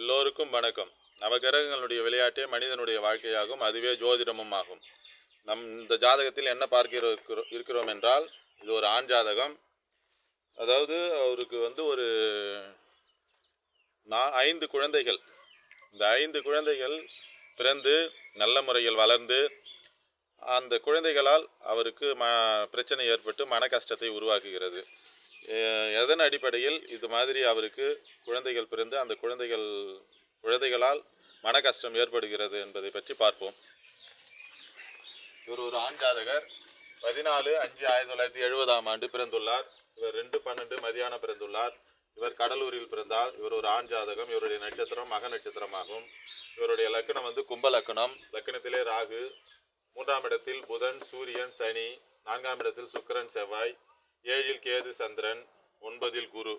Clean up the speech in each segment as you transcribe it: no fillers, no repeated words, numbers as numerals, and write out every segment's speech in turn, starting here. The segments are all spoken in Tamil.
எல்லோருக்கும் வணக்கம். நவகிரகங்களுடைய விளையாட்டே மனிதனுடைய வாழ்க்கையாகும். அதுவே ஜோதிடமும் ஆகும். இந்த ஜாதகத்தில் என்ன இருக்கிறோம் என்றால், இது ஒரு ஆண் ஜாதகம். அதாவது அவருக்கு ஒரு 5 குழந்தைகள். இந்த 5 குழந்தைகள் பிறந்து நல்ல முறையில் வளர்ந்து அந்த குழந்தைகளால் அவருக்கு பிரச்சனை ஏற்பட்டு மன கஷ்டத்தை உருவாக்குகிறது. எதன் அடிப்படையில் இது மாதிரி அவருக்கு குழந்தைகள் பிறந்து அந்த குழந்தைகளால் மன கஷ்டம் ஏற்படுகிறது என்பதை பற்றி பார்ப்போம். இவர் ஒரு ஆண் ஜாதகர். 14/5/1970 பிறந்துள்ளார். இவர் 2/12 மதியானம் பிறந்துள்ளார். இவர் கடலூரில் பிறந்தால். இவர் ஒரு ஆண் ஜாதகம். இவருடைய நட்சத்திரம் மக நட்சத்திரமாகும். இவருடைய லக்கணம் கும்ப லக்கணம். லக்கணத்திலே ராகு, 3ஆம் இடத்தில் புதன், சூரியன், சனி, 4ஆம் இடத்தில் சுக்கிரன், செவ்வாய், 7இல் கேது, சந்திரன், 9இல் குரு.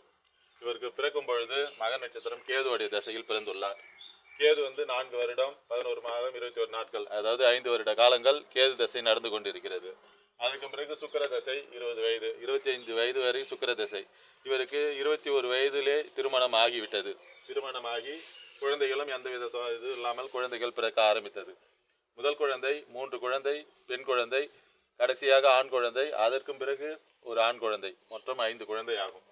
இவருக்கு பிறக்கும் பொழுது மக நட்சத்திரம் கேதுவுடைய தசையில் பிறந்துள்ளார். கேது 4 வருடம் 11 மாதம் 21 நாட்கள், அதாவது 5 வருட காலங்கள் கேது தசை நடந்து கொண்டிருக்கிறது. அதுக்கு பிறகு சுக்கிர தசை 20 வயது, 25 வயது வரை சுக்கிர தசை. இவருக்கு 21 வயதிலே திருமணம் ஆகிவிட்டது. திருமணமாகி குழந்தைகளும் எந்தவித இது இல்லாமல் குழந்தைகள் பிறக்க ஆரம்பித்தது. முதல் குழந்தை, 3 குழந்தை, பெண் குழந்தை, கடைசியாக ஆண் குழந்தை, அதற்கும் பிறகு ஒரு ஆண் குழந்தை, மொத்தம் 5 குழந்தை ஆகும்.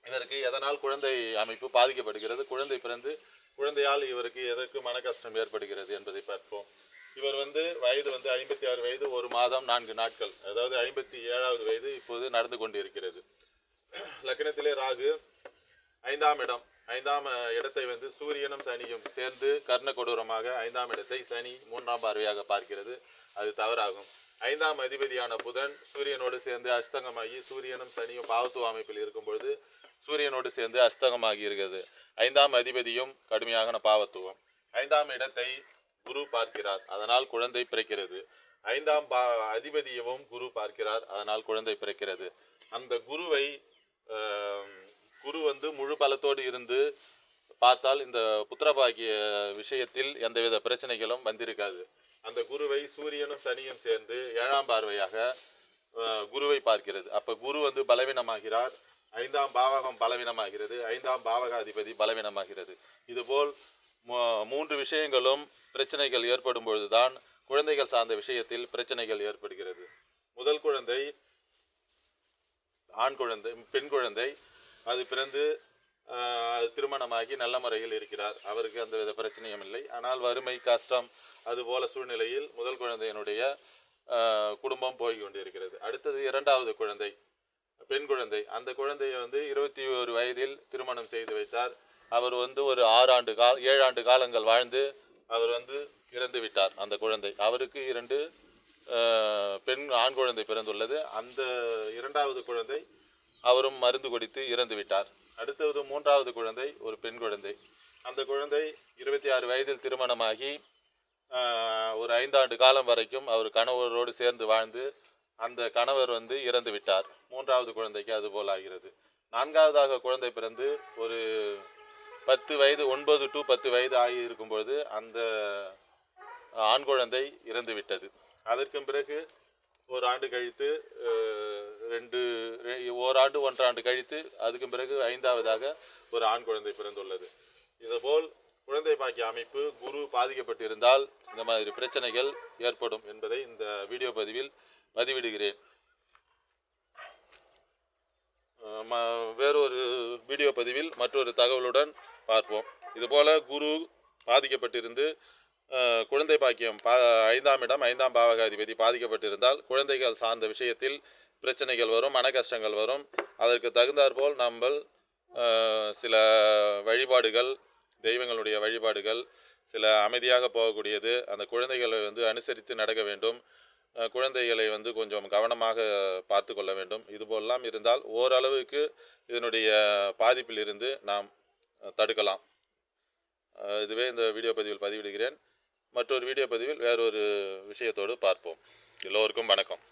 இவருக்கு எதனால் குழந்தை அமைப்பு பாதிக்கப்படுகிறது, குழந்தை பிறந்து குழந்தையால் இவருக்கு எதற்கு மன கஷ்டம் ஏற்படுகிறது என்பதை பார்ப்போம். இவர் வயது 56 வயது 1 மாதம் 4 நாட்கள், அதாவது 57வது வயது இப்போது நடந்து கொண்டு இருக்கிறது. லக்னத்திலே ராகு, 5ஆம் இடம். 5ஆம் இடத்தை சூரியனும் சனியும் சேர்ந்து கர்ண கொடூரமாக 5ஆம் இடத்தை சனி 3ஆம் பார்வையாக பார்க்கிறது. அது தவறாகும். 5ஆம் அதிபதியான புதன் சூரியனோடு சேர்ந்து அஸ்தங்கமாகி, சூரியனும் சனியும் பாவத்துவ அமைப்பில் இருக்கும் பொழுது சூரியனோடு சேர்ந்து அஸ்தங்கமாகி இருக்கிறது. 5ஆம் அதிபதியும் கடுமையான பாவத்துவம். 5ஆம் இடத்தை குரு பார்க்கிறார், அதனால் குழந்தை பிறக்கிறது. 5ஆம் அதிபதியவும் குரு பார்க்கிறார், அதனால் குழந்தை பிறக்கிறது. அந்த குருவை குரு முழு பலத்தோடு இருந்து பார்த்தால் இந்த புத்திரபாகிய விஷயத்தில் எந்தவித பிரச்சனைகளும் வந்திருக்காது. அந்த குருவை சூரியனும் சனியும் சேர்ந்து 7ஆம் பார்வையாக குருவை பார்க்கிறது. அப்ப குரு பலவீனமாகிறார். 5ஆம் பாவகம் பலவீனமாகிறது. 5ஆம் பாவக அதிபதி பலவீனமாகிறது. இதுபோல் 3 விஷயங்களும் பிரச்சனைகள் ஏற்படும் பொழுதுதான் குழந்தைகள் சார்ந்த விஷயத்தில் பிரச்சனைகள் ஏற்படுகிறது. முதல் குழந்தை ஆண் குழந்தை, பெண் குழந்தை. அது பிறந்து திருமணமாகி நல்ல முறையில் இருக்கிறார். அவருக்கு எந்தவித பிரச்சனையும் இல்லை. ஆனால் வறுமை, கஷ்டம், அதுபோல சூழ்நிலையில் முதல் குழந்தையினுடைய குடும்பம் போய் கொண்டிருக்கிறது. அடுத்தது 2வது குழந்தை, பெண் குழந்தை. அந்த குழந்தையை 21 வயதில் திருமணம் செய்து வைத்தார். அவர் ஒரு 7 ஆண்டு காலங்கள் வாழ்ந்து அவர் இறந்து விட்டார். அந்த குழந்தை, அவருக்கு 2 ஆண் குழந்தை பிறந்துள்ளது. அந்த 2வது குழந்தை அவரும் மருந்து குடித்து இறந்து விட்டார். அடுத்தது 3வது குழந்தை, ஒரு பெண் குழந்தை. அந்த குழந்தை 26 வயதில் திருமணமாகி ஒரு 5 ஆண்டு காலம் வரைக்கும் அவர் கணவரோடு சேர்ந்து வாழ்ந்து அந்த கணவர் இறந்து விட்டார். 3வது குழந்தைக்கு அதுபோல் ஆகிறது. 4வதாக குழந்தை பிறந்து ஒரு 10 வயது, 9 to 10 வயது ஆகி இருக்கும் பொழுது அந்த ஆண் குழந்தை இறந்து விட்டது. அதற்கு பிறகு ஒரு ஆண்டு கழித்து, ஓராண்டு 1 ஆண்டு கழித்து அதுக்கு பிறகு 5வதாக ஒரு ஆண் குழந்தை பிறந்துள்ளது. இதுபோல் குழந்தை பாக்கிய அமைப்பு குரு பாதிக்கப்பட்டிருந்தால் இந்த மாதிரி பிரச்சனைகள் ஏற்படும் என்பதை இந்த வீடியோ பதிவில் பதிவிடுகிறேன். வேறொரு வீடியோ பதிவில் மற்றொரு தகவலுடன் பார்ப்போம். இதுபோல குரு பாதிக்கப்பட்டிருந்து குழந்தை பாக்கியம் 5ஆம் இடம் 5ஆம் பாவகாதிபதி பாதிக்கப்பட்டிருந்தால் குழந்தைகள் சார்ந்த விஷயத்தில் பிரச்சனைகள் வரும், மன கஷ்டங்கள் வரும். அதற்கு தகுந்தாற்போல் நம்ம சில வழிபாடுகள், தெய்வங்களுடைய வழிபாடுகள், சில அமைதியாக போகக்கூடியது, அந்த குழந்தைகளை அனுசரித்து நடக்க வேண்டும். குழந்தைகளை கொஞ்சம் கவனமாக பார்த்து கொள்ள வேண்டும். இதுபோலெல்லாம் இருந்தால் ஓரளவுக்கு இதனுடைய பாதிப்பில் இருந்து நாம் தடுக்கலாம். இதுவே இந்த வீடியோ பதிவில் பதிவிடுகிறேன். மற்றொரு வீடியோ பதிவில் வேறொரு விஷயத்தோடு பார்ப்போம். எல்லோருக்கும் வணக்கம்.